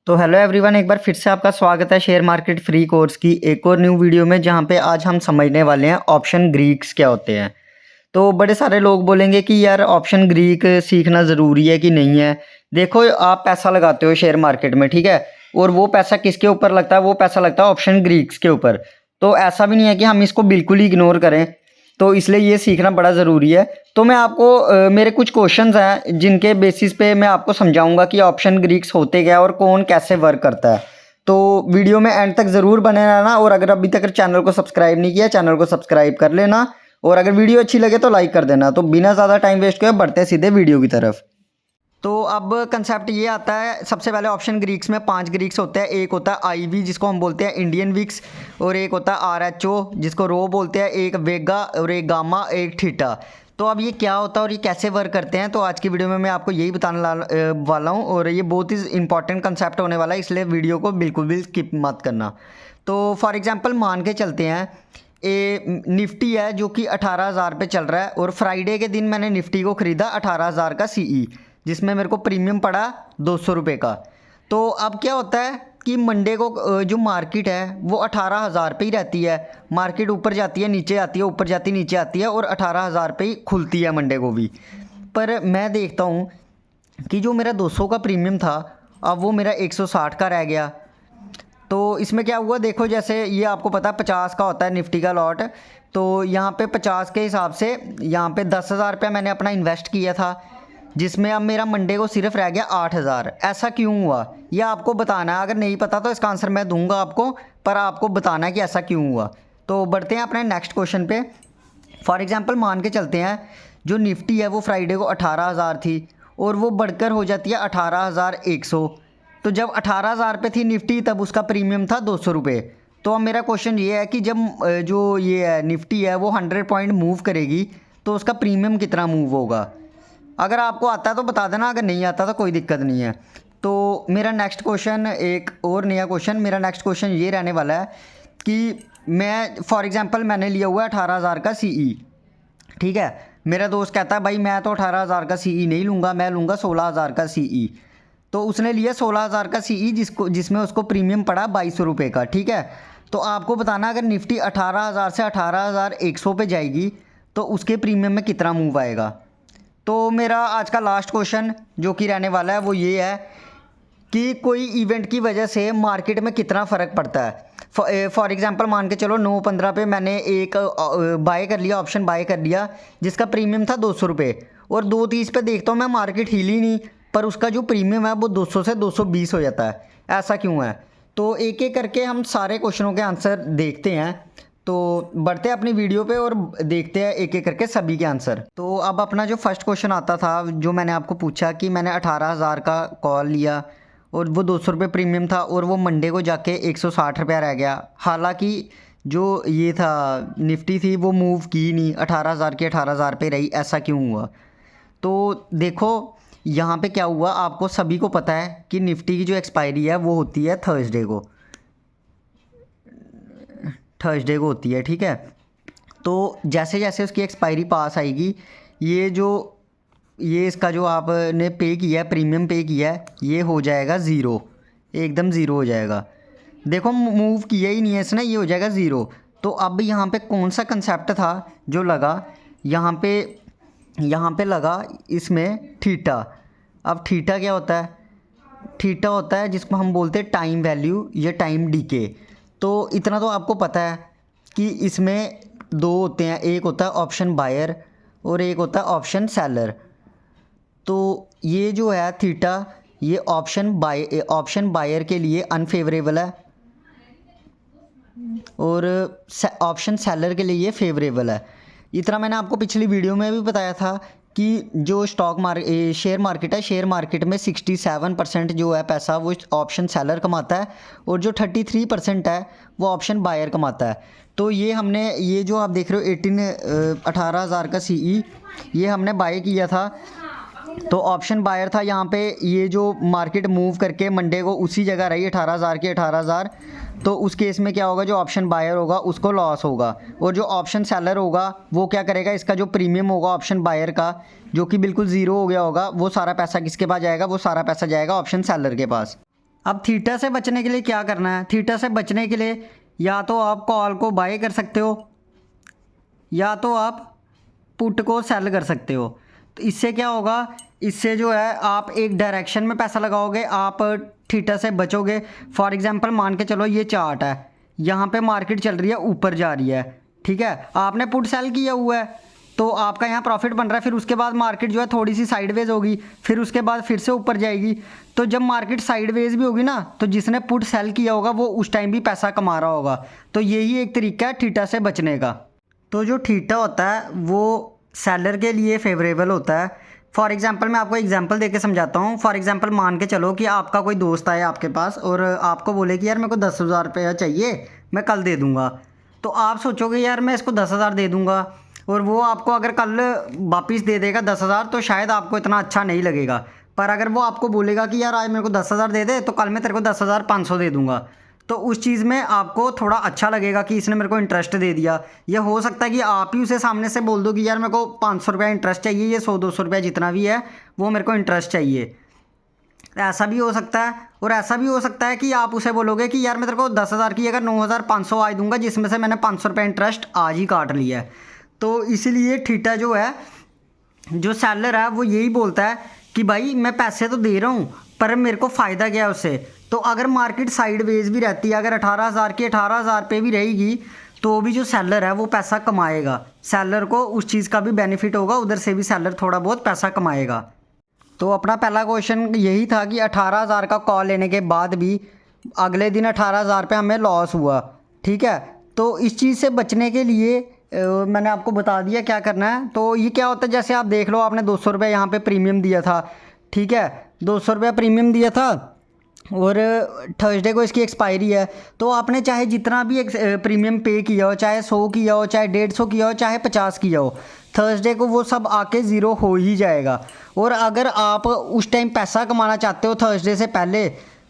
तो hello everyone, एक बार फिर से आपका स्वागत है शेयर मार्केट फ्री कोर्स की एक और न्यू वीडियो में, जहां पे आज हम समझने वाले हैं ऑप्शन ग्रीक्स क्या होते हैं। तो बड़े सारे लोग बोलेंगे कि यार ऑप्शन ग्रीक सीखना ज़रूरी है कि नहीं है। देखो, आप पैसा लगाते हो शेयर मार्केट में, ठीक है, और वो पैसा किसके ऊपर लगता है? वो पैसा लगता है ऑप्शन ग्रीक्स के ऊपर। तो ऐसा भी नहीं है कि हम इसको बिल्कुल ही इग्नोर करें, तो इसलिए ये सीखना बड़ा ज़रूरी है। तो मैं आपको मेरे कुछ क्वेश्चंस हैं जिनके बेसिस पे मैं आपको समझाऊंगा कि ऑप्शन ग्रीक्स होते क्या और कौन कैसे वर्क करता है। तो वीडियो में एंड तक ज़रूर बने रहना, और अगर अभी तक चैनल को सब्सक्राइब नहीं किया, चैनल को सब्सक्राइब कर लेना, और अगर वीडियो अच्छी लगे तो लाइक कर देना। तो बिना ज़्यादा टाइम वेस्ट किए बढ़ते हैं सीधे वीडियो की तरफ। तो अब कंसेप्ट ये आता है, सबसे पहले ऑप्शन ग्रीक्स में 5 ग्रीक्स होते हैं। एक होता है आईवी जिसको हम बोलते हैं इंडियन विक्स, और एक होता है आरएचओ जिसको रो बोलते हैं, एक वेगा और एक गामा, एक थीटा। तो अब ये क्या होता है और ये कैसे वर्क करते हैं, तो आज की वीडियो में मैं आपको यही बताने वाला हूँ, और ये बहुत ही इंपॉर्टेंट कंसेप्ट होने वाला है, इसलिए वीडियो को बिल्कुल भी स्किप मत करना। तो फॉर एग्जांपल मान के चलते हैं, ए निफ्टी है जो कि 18,000 पे चल रहा है, और फ्राइडे के दिन मैंने निफ्टी को ख़रीदा 18,000 का सीई, जिसमें मेरे को प्रीमियम पड़ा 200 रुपये का। तो अब क्या होता है कि मंडे को जो मार्केट है वो 18,000 पे ही रहती है। मार्केट ऊपर जाती है, नीचे आती है, ऊपर जाती है, नीचे आती है, और 18,000 पे ही खुलती है मंडे को भी। पर मैं देखता हूँ कि जो मेरा 200 का प्रीमियम था, अब वो मेरा 160 का रह गया। तो इसमें क्या हुआ, देखो, जैसे ये आपको पता है 50 का होता है निफ्टी का लॉट। तो यहाँ पे 50 के हिसाब से यहाँ पे 10,000 रुपया मैंने अपना इन्वेस्ट किया था, जिसमें अब मेरा मंडे को सिर्फ रह गया 8,000। ऐसा क्यों हुआ ये आपको बताना है। अगर नहीं पता तो इसका आंसर मैं दूंगा आपको, पर आपको बताना है कि ऐसा क्यों हुआ। तो बढ़ते हैं अपने नेक्स्ट क्वेश्चन पे। फॉर एग्जांपल मान के चलते हैं, जो निफ्टी है वो फ्राइडे को 18,000 थी, और वो बढ़कर हो जाती है 18,100। तो जब 18,000 पे थी निफ्टी, तब उसका प्रीमियम था 200 रुपये। तो अब मेरा क्वेश्चन ये है कि जब जो ये है निफ्टी है वो 100 पॉइंट मूव करेगी, तो उसका प्रीमियम कितना मूव होगा? अगर आपको आता है तो बता देना, अगर नहीं आता तो कोई दिक्कत नहीं है। तो मेरा नेक्स्ट क्वेश्चन, एक और नया क्वेश्चन, मेरा नेक्स्ट क्वेश्चन ये रहने वाला है कि मैं फॉर एग्जांपल मैंने लिया हुआ है 18,000 का सीई, ठीक है। मेरा दोस्त कहता है भाई मैं तो 18,000 का सीई नहीं लूँगा, मैं लूँगा 16,000 का सीई। तो उसने लिया 16,000 का सीई, जिसमें उसको प्रीमियम पड़ा 2,200 रुपये का, ठीक है। तो आपको बताना, अगर निफ्टी 18,000 से 18,100 पे जाएगी तो उसके प्रीमियम में कितना मूव आएगा। तो मेरा आज का लास्ट क्वेश्चन जो कि रहने वाला है वो ये है कि कोई इवेंट की वजह से मार्केट में कितना फ़र्क पड़ता है। फॉर एग्जांपल मान के चलो 9:15 पे मैंने एक बाय कर लिया, ऑप्शन बाय कर लिया, जिसका प्रीमियम था 200 रुपये, और 2:30 पे देखता हूँ मैं मार्केट हिली नहीं, पर उसका जो प्रीमियम है वो 200 से 220 हो जाता है। ऐसा क्यों है? तो एक एक करके हम सारे क्वेश्चनों के आंसर देखते हैं। तो बढ़ते हैं अपनी वीडियो पे और देखते हैं एक एक करके सभी के आंसर। तो अब अपना जो फर्स्ट क्वेश्चन आता था, जो मैंने आपको पूछा कि मैंने 18,000 का कॉल लिया और वो 200 रुपये प्रीमियम था, और वो मंडे को जाके 160 रुपया रह गया। हालांकि जो ये था निफ्टी थी वो मूव की नहीं, 18,000 की 18,000 पे रही। ऐसा क्यों हुआ? तो देखो, यहाँ पे क्या हुआ, आपको सभी को पता है कि निफ्टी की जो एक्सपायरी है वो होती है थर्सडे को होती है, ठीक है। तो जैसे जैसे उसकी एक्सपायरी पास आएगी, ये इसका जो आपने पे किया है, प्रीमियम पे किया है, ये हो जाएगा ज़ीरो, एकदम ज़ीरो हो जाएगा। देखो, मूव किया ही नहीं है इसने, ये हो जाएगा ज़ीरो। तो अब यहाँ पे कौन सा कंसेप्ट था जो लगा? यहाँ पे लगा इसमें थीटा। अब थीटा क्या होता है? थीटा होता है जिसको हम बोलते हैं टाइम वैल्यू या टाइम डीके। तो इतना तो आपको पता है कि इसमें दो होते हैं, एक होता है ऑप्शन बायर और एक होता है ऑप्शन सेलर। तो ये जो है थीटा, ये ऑप्शन बायर के लिए अनफेवरेबल है, और ऑप्शन सेलर के लिए ये फेवरेबल है। इतना मैंने आपको पिछली वीडियो में भी बताया था कि जो शेयर मार्केट है, शेयर मार्केट में 67% जो है पैसा वो ऑप्शन सेलर कमाता है, और जो 33% है वो ऑप्शन बायर कमाता है। तो ये जो आप देख रहे हो 18,000 का सीई, ये हमने बाय किया था, तो ऑप्शन बायर था यहाँ पे। ये जो मार्केट मूव करके मंडे को उसी जगह रही 18,000 की 18,000, तो उस केस में क्या होगा, जो ऑप्शन बायर होगा उसको लॉस होगा, और जो ऑप्शन सेलर होगा वो क्या करेगा, इसका जो प्रीमियम होगा ऑप्शन बायर का, जो कि बिल्कुल ज़ीरो हो गया होगा, वो सारा पैसा किसके पास जाएगा? वो सारा पैसा जाएगा ऑप्शन सेलर के पास। अब थीटा से बचने के लिए क्या करना है? थीटा से बचने के लिए या तो आप कॉल को बाय कर सकते हो या तो आप पुट को सेल कर सकते हो। तो इससे क्या होगा, इससे जो है आप एक डायरेक्शन में पैसा लगाओगे, आप थीटा से बचोगे। फॉर एग्जांपल मान के चलो ये चार्ट है, यहाँ पे मार्केट चल रही है, ऊपर जा रही है, ठीक है, आपने पुट सेल किया हुआ है तो आपका यहाँ प्रॉफिट बन रहा है। फिर उसके बाद मार्केट जो है थोड़ी सी साइडवेज होगी, फिर उसके बाद फिर से ऊपर जाएगी। तो जब मार्केट साइडवेज भी होगी ना, तो जिसने पुट सेल किया होगा वो उस टाइम भी पैसा कमा रहा होगा। तो यही एक तरीका है थीटा से बचने का। तो जो थीटा होता है वो सेलर के लिए फेवरेबल होता है। फॉर एग्जांपल मैं आपको एग्जांपल देके समझाता हूँ। फॉर एग्जांपल मान के चलो कि आपका कोई दोस्त आए आपके पास और आपको बोले कि यार मेरे को 10,000 रुपया चाहिए, मैं कल दे दूँगा। तो आप सोचोगे यार मैं इसको 10,000 दे दूँगा, और वो आपको अगर कल वापस दे देगा 10,000, तो शायद आपको इतना अच्छा नहीं लगेगा। पर अगर वो आपको बोलेगा कि यार आज मेरे को 10,000 दे दे, तो कल मैं तेरे को 10,500 दे दूँगा, तो उस चीज़ में आपको थोड़ा अच्छा लगेगा कि इसने मेरे को इंटरेस्ट दे दिया। यह हो सकता है कि आप ही उसे सामने से बोल दो कि यार मेरे को 500 रुपया इंटरेस्ट चाहिए, ये 100-200 रुपया जितना भी है वो मेरे को इंटरेस्ट चाहिए। ऐसा भी हो सकता है। और ऐसा भी हो सकता है कि आप उसे बोलोगे कि यार मैं तेरे को 10,000 की अगर 9,500 आज दूंगा, जिसमें से मैंने 500 रुपया इंटरेस्ट आज ही काट लिया है। तो इसीलिए थीटा जो है, जो सेलर है वो यही बोलता है कि भाई मैं पैसे तो दे रहा हूँ पर मेरे को फ़ायदा क्या है उससे। तो अगर मार्केट साइडवेज भी रहती है, अगर 18,000 की 18,000 पे भी रहेगी, तो भी जो सेलर है वो पैसा कमाएगा। सेलर को उस चीज़ का भी बेनिफिट होगा, उधर से भी सेलर थोड़ा बहुत पैसा कमाएगा। तो अपना पहला क्वेश्चन यही था कि 18,000 का कॉल लेने के बाद भी अगले दिन 18,000 पे हमें लॉस हुआ, ठीक है। तो इस चीज़ से बचने के लिए मैंने आपको बता दिया क्या करना है। तो ये क्या होता है, जैसे आप देख लो आपने 200 रुपये यहाँ पे प्रीमियम दिया था, ठीक है, 200 रुपया प्रीमियम दिया था और थर्सडे को इसकी एक्सपायरी है। तो आपने चाहे जितना भी प्रीमियम पे किया हो, चाहे 100 किया हो, चाहे 150 किया हो, चाहे 50 किया हो, थर्सडे को वो सब आके ज़ीरो हो ही जाएगा। और अगर आप उस टाइम पैसा कमाना चाहते हो थर्सडे से पहले,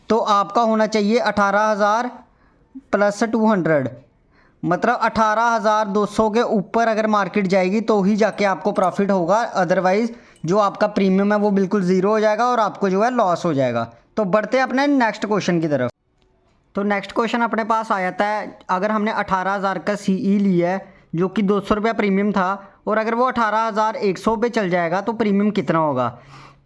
तो आपका होना चाहिए 18,000 प्लस 200, मतलब 18,200 के ऊपर अगर मार्केट जाएगी तो ही जाके आपको प्रॉफिट होगा। अदरवाइज़ जो आपका प्रीमियम है वो बिल्कुल ज़ीरो हो जाएगा और आपको जो है लॉस हो जाएगा। तो बढ़ते अपने नेक्स्ट क्वेश्चन की तरफ। तो नेक्स्ट क्वेश्चन अपने पास आ जाता है, अगर हमने 18,000 का CE लिया है जो कि 200 रुपया प्रीमियम था, और अगर वो 18,100 पे चल जाएगा तो प्रीमियम कितना होगा।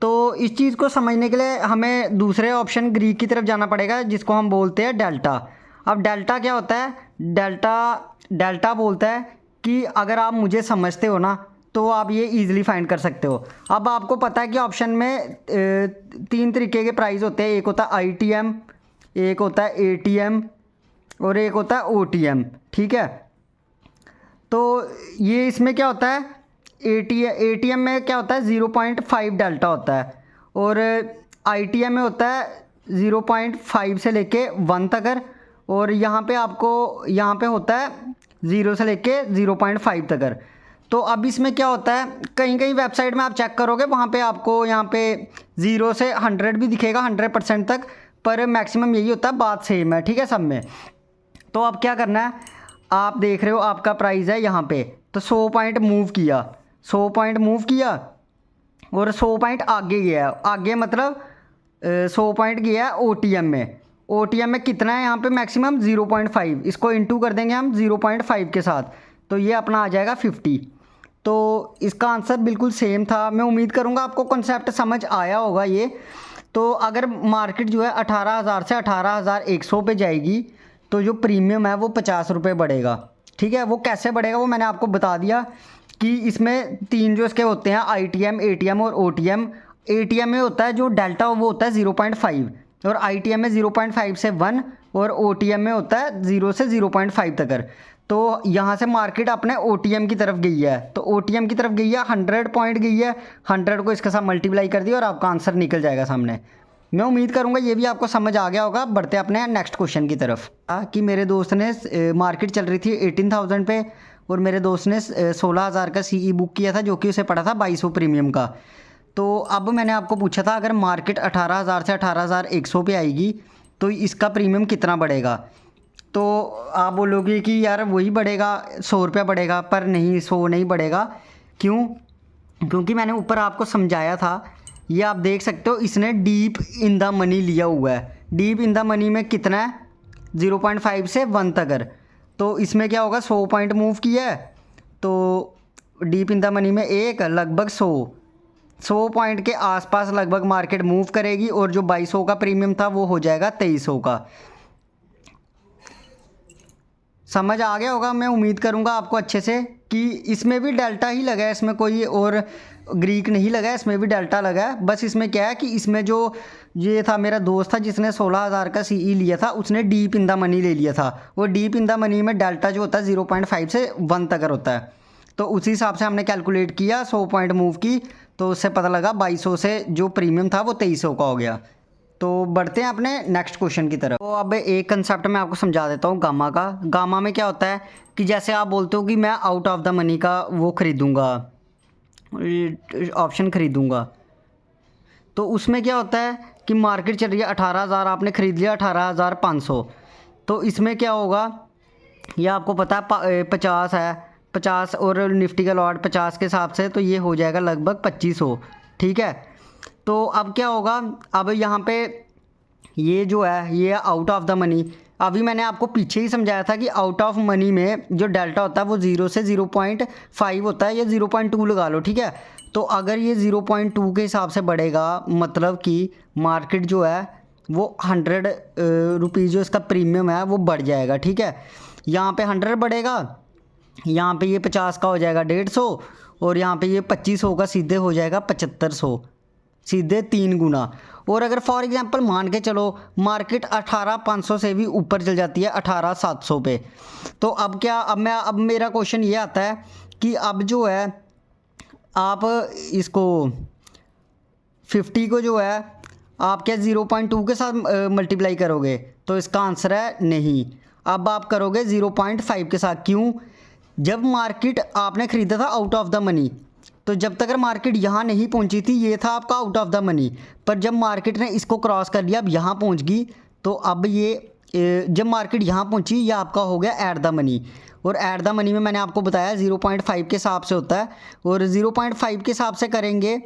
तो इस चीज़ को समझने के लिए हमें दूसरे ऑप्शन ग्रीक की तरफ जाना पड़ेगा, जिसको हम बोलते हैं डेल्टा। अब डेल्टा क्या होता है? डेल्टा बोलता है कि अगर आप मुझे समझते हो ना तो आप ये इजीली फाइंड कर सकते हो। अब आपको पता है कि ऑप्शन में 3 तरीके के प्राइस होते हैं, एक होता है ITM, एक होता है ATM और एक होता है OTM, ठीक है। तो ये इसमें क्या होता है, ATM में क्या होता है 0.5 डेल्टा होता है, और ITM में होता है 0.5 से लेके 1 तक, और यहाँ पे आपको यहाँ पे होता है 0 से लेके 0.5 तक। तो अब इसमें क्या होता है, कहीं कहीं वेबसाइट में आप चेक करोगे वहाँ पे आपको यहाँ पे 0 से 100 भी दिखेगा, 100% तक, पर मैक्सिमम यही होता है, बात सेम है, ठीक है सब में। तो अब क्या करना है, आप देख रहे हो आपका प्राइस है यहाँ पे, तो 100 पॉइंट मूव किया, 100 पॉइंट मूव किया और 100 पॉइंट आगे गया, आगे मतलब 100 पॉइंट गया OTM में। OTM में कितना है यहाँ पे मैक्सिमम 0.5, इसको इंटू कर देंगे हम 0.5 के साथ, तो ये अपना आ जाएगा 50। तो इसका आंसर बिल्कुल सेम था। मैं उम्मीद करूँगा आपको कॉन्सेप्ट समझ आया होगा ये। तो अगर मार्केट जो है 18,000 से 18,100 पे जाएगी तो जो प्रीमियम है वो 50 रुपये बढ़ेगा, ठीक है। वो कैसे बढ़ेगा वो मैंने आपको बता दिया कि इसमें 3 जो इसके होते हैं ITM, ATM और OTM। ATM में होता है जो डेल्टा वो होता है 0.5, और ITM में 0.5 से 1, और OTM में होता है 0 से 0.5 तक। तो यहाँ से मार्केट अपने OTM की तरफ गई है, तो OTM की तरफ गई है, 100 पॉइंट गई है, 100 को इसके साथ मल्टीप्लाई कर दिया और आपका आंसर निकल जाएगा सामने। मैं उम्मीद करूँगा ये भी आपको समझ आ गया होगा। बढ़ते अपने नेक्स्ट क्वेश्चन की तरफ। कि मेरे दोस्त ने मार्केट चल रही थी 18,000 पे, और मेरे दोस्त ने 16,000 का CE बुक किया था जो कि उसे पड़ा था 2200 प्रीमियम का। तो अब मैंने आपको पूछा था अगर मार्केट 18,000 से 18,100 पे आएगी तो इसका प्रीमियम कितना बढ़ेगा। तो आप बोलोगे कि यार वही बढ़ेगा, 100 रुपया बढ़ेगा, पर नहीं, 100 नहीं बढ़ेगा। क्यों? क्योंकि मैंने ऊपर आपको समझाया था, ये आप देख सकते हो, इसने डीप इन द मनी लिया हुआ है, डीप इन द मनी में कितना है, 0.5 से 1 तक। तो इसमें क्या होगा, 100 पॉइंट मूव किया है, तो डीप इन द मनी में एक लगभग 100 पॉइंट के आसपास लगभग मार्केट मूव करेगी, और जो 2200 का प्रीमियम था वो हो जाएगा 2300 का। समझ आ गया होगा, मैं उम्मीद करूंगा आपको अच्छे से, कि इसमें भी डेल्टा ही लगा है, इसमें कोई और ग्रीक नहीं लगा है, इसमें भी डेल्टा लगा है। बस इसमें क्या है कि इसमें जो ये था मेरा दोस्त था जिसने 16,000 का सीई लिया था, उसने डीप इन द मनी ले लिया था। वो डीप इन द मनी में डेल्टा जो होता है 0.5 से 1 तक होता है। तो उसी हिसाब से हमने कैलकुलेट किया, 100 पॉइंट मूव की, तो उससे पता लगा 2200 से जो प्रीमियम था वो 2300 का हो गया। तो बढ़ते हैं अपने नेक्स्ट क्वेश्चन की तरफ। तो अब एक कंसेप्ट मैं आपको समझा देता हूँ गामा का। गामा में क्या होता है कि जैसे आप बोलते हो कि मैं आउट ऑफ द मनी का वो ख़रीदूँगा, ऑप्शन ख़रीदूँगा, तो उसमें क्या होता है कि मार्केट चल रही है 18,000, आपने ख़रीद लिया 18,500। तो इसमें क्या होगा, ये आपको पता है 50 है, 50 और निफ्टी का लॉट 50 के हिसाब से, तो ये हो जाएगा लगभग 2500। ठीक है, तो अब क्या होगा, अब यहाँ पे ये जो है ये आउट ऑफ द मनी। अभी मैंने आपको पीछे ही समझाया था कि आउट ऑफ मनी में जो डेल्टा होता है वो 0 से 0.5 होता है, या 0.2 लगा लो। ठीक है, तो अगर ये 0.2 के हिसाब से बढ़ेगा, मतलब कि मार्केट जो है वो 100 रुपीज़ जो इसका प्रीमियम है वो बढ़ जाएगा। ठीक है, यहाँ पे 100 बढ़ेगा, यहाँ पे ये 50 का हो जाएगा 150, और यहाँ पे ये 2500 का सीधे हो जाएगा 7500, सीधे 3 गुना। और अगर फॉर एग्जांपल मान के चलो मार्केट 18,500 से भी ऊपर चल जाती है 18,700 पे, तो अब क्या, अब मेरा क्वेश्चन ये आता है कि अब जो है आप इसको 50 को जो है आप क्या 0.2 के साथ मल्टीप्लाई करोगे, तो इसका आंसर है नहीं। अब आप करोगे 0.5 के साथ। क्यों, जब मार्केट आपने ख़रीदा था आउट ऑफ द मनी, तो जब तक मार्केट यहाँ नहीं पहुँची थी ये था आपका आउट ऑफ द मनी, पर जब मार्केट ने इसको क्रॉस कर लिया, अब यहाँ पहुँच गई, तो अब ये जब मार्केट यहाँ पहुँची ये आपका हो गया ऐट द मनी। और ऐट द मनी में मैंने आपको बताया 0.5 के हिसाब से होता है, और 0.5 के हिसाब से करेंगे,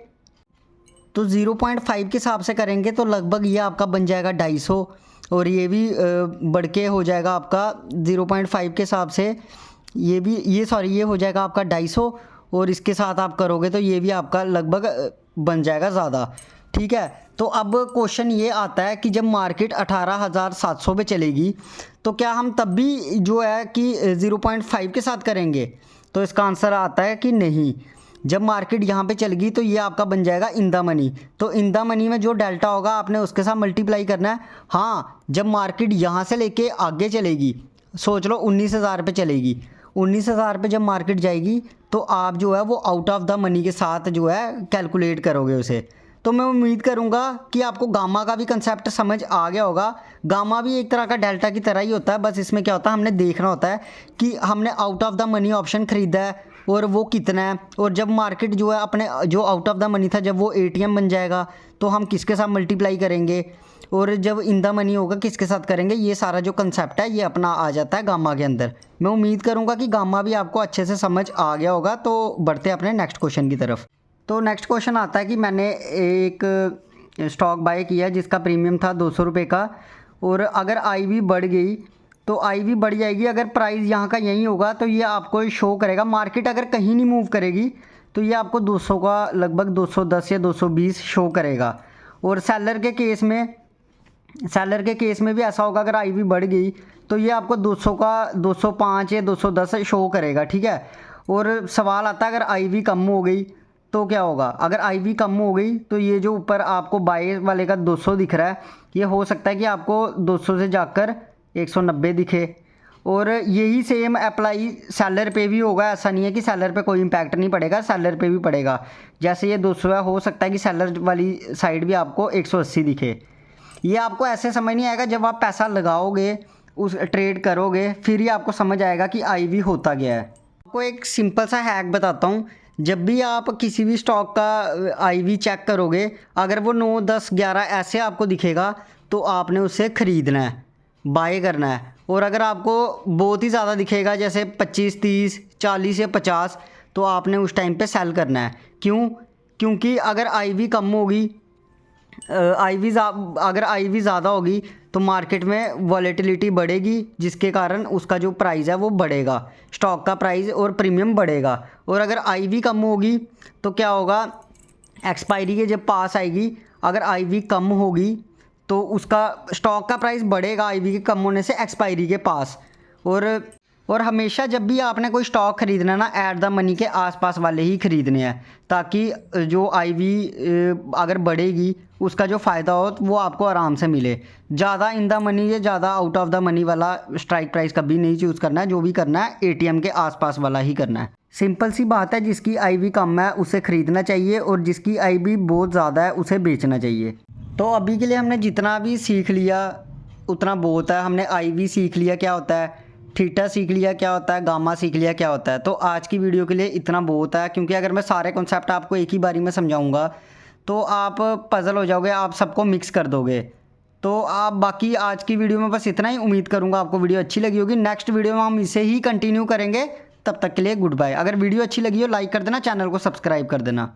तो 0.5 के हिसाब से करेंगे तो लगभग ये आपका बन जाएगा 250, और ये भी बढ़ के हो जाएगा आपका 0.5 के हिसाब से, ये भी ये हो जाएगा आपका 250, और इसके साथ आप करोगे तो ये भी आपका लगभग बन जाएगा ज़्यादा। ठीक है, तो अब क्वेश्चन ये आता है कि जब मार्केट 18,700 पे चलेगी तो क्या हम तब भी जो है कि 0.5 के साथ करेंगे, तो इसका आंसर आता है कि नहीं। जब मार्केट यहाँ पे चल गई तो ये आपका बन जाएगा इन द मनी, तो इन द मनी में जो डेल्टा होगा आपने उसके साथ मल्टीप्लाई करना है। हाँ, जब मार्केट यहाँ से लेके आगे चलेगी, सोच लो 19,000 पे चलेगी, 19,000 पे जब मार्केट जाएगी तो आप जो है वो आउट ऑफ द मनी के साथ जो है कैलकुलेट करोगे उसे। तो मैं उम्मीद करूंगा कि आपको गामा का भी कंसेप्ट समझ आ गया होगा। गामा भी एक तरह का डेल्टा की तरह ही होता है, बस इसमें क्या होता है हमने देखना होता है कि हमने out of the money option ख़रीदा है और वो कितना है, और जब मार्केट जो है अपने जो आउट ऑफ द मनी था जब वो एटीएम बन जाएगा तो हम किसके साथ मल्टीप्लाई करेंगे, और जब इन द मनी होगा किसके साथ करेंगे। ये सारा जो कंसेप्ट है ये अपना आ जाता है गामा के अंदर। मैं उम्मीद करूंगा कि गामा भी आपको अच्छे से समझ आ गया होगा। तो बढ़ते हैं अपने नेक्स्ट क्वेश्चन की तरफ। तो नेक्स्ट क्वेश्चन आता है कि मैंने एक स्टॉक बाय किया जिसका प्रीमियम था 200 रुपये का, और अगर IV बढ़ गई तो IV बढ़ जाएगी, अगर प्राइस यहाँ का यही होगा तो ये आपको शो करेगा। मार्केट अगर कहीं नहीं मूव करेगी तो ये आपको 200 का लगभग 210 या 220 शो करेगा। और सेलर के केस में भी ऐसा होगा, अगर IV बढ़ गई तो ये आपको 200 का 205 या 210 शो करेगा। ठीक है, और सवाल आता है अगर IV कम हो गई तो क्या होगा। अगर IV कम हो गई तो ये जो ऊपर आपको बाय वाले का 200 दिख रहा है, ये हो सकता है कि आपको 200 से जाकर 190 दिखे। और यही सेम अप्लाई सेलर पे भी होगा। ऐसा नहीं है कि सेलर पे कोई इम्पैक्ट नहीं पड़ेगा, सेलर पे भी पड़ेगा। जैसे ये 200 है, हो सकता है कि सेलर वाली साइड भी आपको 180 दिखे। ये आपको ऐसे समझ नहीं आएगा, जब आप पैसा लगाओगे उस ट्रेड करोगे फिर ही आपको समझ आएगा कि IV होता गया है। आपको एक सिंपल सा हैक बताता हूँ। जब भी आप किसी भी स्टॉक का IV चेक करोगे, अगर वो 9, 10, 11 ऐसे आपको दिखेगा तो आपने उसे ख़रीदना है, बाय करना है। और अगर आपको बहुत ही ज़्यादा दिखेगा जैसे 25, 30, 40 या 50, तो आपने उस टाइम पे सेल करना है। क्यों? क्योंकि अगर IV कम होगी आईवी अगर आईवी ज़्यादा होगी तो मार्केट में वॉलेटिलिटी बढ़ेगी, जिसके कारण उसका जो प्राइस है वो बढ़ेगा, स्टॉक का प्राइस और प्रीमियम बढ़ेगा। और अगर आईवी कम होगी तो क्या होगा, एक्सपायरी के जब पास आएगी, अगर आईवी कम होगी तो उसका स्टॉक का प्राइस बढ़ेगा आईवी के कम होने से एक्सपायरी के पास। और हमेशा जब भी आपने कोई स्टॉक ख़रीदना है ना, ऐट द मनी के आसपास वाले ही ख़रीदने हैं, ताकि जो आईवी अगर बढ़ेगी उसका जो फ़ायदा हो तो वो आपको आराम से मिले। ज़्यादा इन द मनी या ज़्यादा आउट ऑफ द मनी वाला स्ट्राइक प्राइस कभी नहीं चूज़ करना है। जो भी करना है एटीएम के आसपास वाला ही करना है। सिंपल सी बात है, जिसकी आईवी कम है उसे ख़रीदना चाहिए और जिसकी आईवी बहुत ज़्यादा है उसे बेचना चाहिए। तो अभी के लिए हमने जितना भी सीख लिया उतना बहुत है। हमने आईवी सीख लिया क्या होता है, थीटा सीख लिया क्या होता है, गामा सीख लिया क्या होता है। तो आज की वीडियो के लिए इतना बहुत है, क्योंकि अगर मैं सारे कॉन्सेप्ट आपको एक ही बारी में समझाऊंगा तो आप पजल हो जाओगे, आप सबको मिक्स कर दोगे। तो आप बाकी आज की वीडियो में बस इतना ही। उम्मीद करूंगा आपको वीडियो अच्छी लगी होगी। नेक्स्ट वीडियो में हम इसे ही कंटिन्यू करेंगे। तब तक के लिए गुड बाय। अगर वीडियो अच्छी लगी हो लाइक कर देना, चैनल को सब्सक्राइब कर देना।